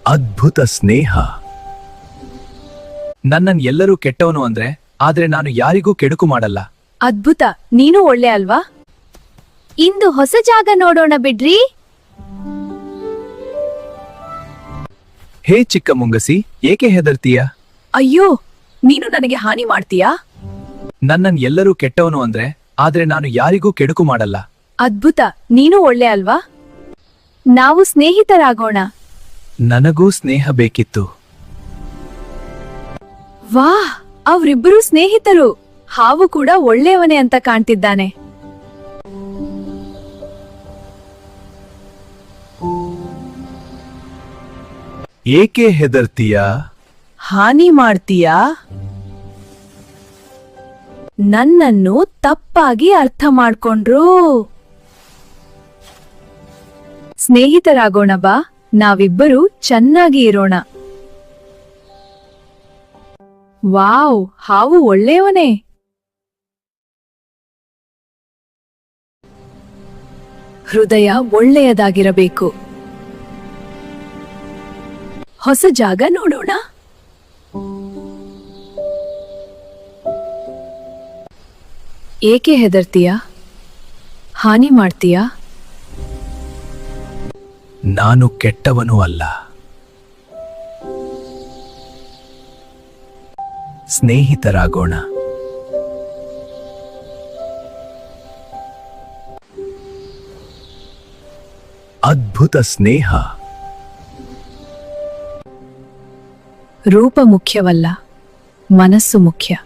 ಅದ್ಭುತ ಸ್ನೇಹ. ನನ್ನನ್ ಎಲ್ಲರೂ ಕೆಟ್ಟವನು ಅಂದ್ರೆ, ಆದ್ರೆ ನಾನು ಯಾರಿಗೂ ಕೆಡುಕು ಮಾಡಲ್ಲ. ಅದ್ಭುತ, ನೀನು ಒಳ್ಳೆ ಅಲ್ವಾ? ಇಂದು ಹೊಸ ಜಾಗ ನೋಡೋಣ ಬಿಡ್ರಿ. ಹೇ ಚಿಕ್ಕ ಮುಂಗಸಿ, ಏಕೆ ಹೆದರ್ತೀಯ? ಅಯ್ಯೋ, ನೀನು ನನಗೆ ಹಾನಿ ಮಾಡ್ತೀಯಾ? ನನ್ನನ್ ಎಲ್ಲರೂ ಕೆಟ್ಟವನು ಅಂದ್ರೆ, ಆದ್ರೆ ನಾನು ಯಾರಿಗೂ ಕೆಡುಕು ಮಾಡಲ್ಲ. ಅದ್ಭುತ, ನೀನು ಒಳ್ಳೆ ಅಲ್ವಾ? ನಾವು ಸ್ನೇಹಿತರಾಗೋಣ. ನನಗೂ ಸ್ನೇಹ ಬೇಕಿತ್ತು. ವಾಹ್, ಅವ್ರಿಬ್ಬರೂ ಸ್ನೇಹಿತರು. ಹಾವು ಕೂಡ ಒಳ್ಳೆಯವನೇ ಅಂತ ಕಾಣ್ತಿದ್ದಾನೆ. ಏಕೆ ಹೆದರ್ತೀಯ? ಹಾನಿ ಮಾಡ್ತೀಯಾ? ನನ್ನನ್ನು ತಪ್ಪಾಗಿ ಅರ್ಥ ಮಾಡ್ಕೊಂಡ್ರು. ಸ್ನೇಹಿತರಾಗೋಣ ಬಾ, ನಾವಿಬ್ಬರು ಚೆನ್ನಾಗಿ ಇರೋಣ. ವಾವ್, ಹಾವು ಒಳ್ಳೆಯವನೇ. ಹೃದಯ ಒಳ್ಳೆಯದಾಗಿರಬೇಕು. ಹೊಸ ಜಾಗ ನೋಡೋಣ. ಏಕೆ ಹೆದರ್ತೀಯಾ? ಹಾನಿ ಮಾಡ್ತೀಯಾ? ನಾನು ಕೆಟ್ಟವನು ಅಲ್ಲ. ಸ್ನೇಹಿತರಾಗೋಣ. ಅದ್ಭುತ ಸ್ನೇಹ. ರೂಪ ಮುಖ್ಯವಲ್ಲ, ಮನಸ್ಸು ಮುಖ್ಯ.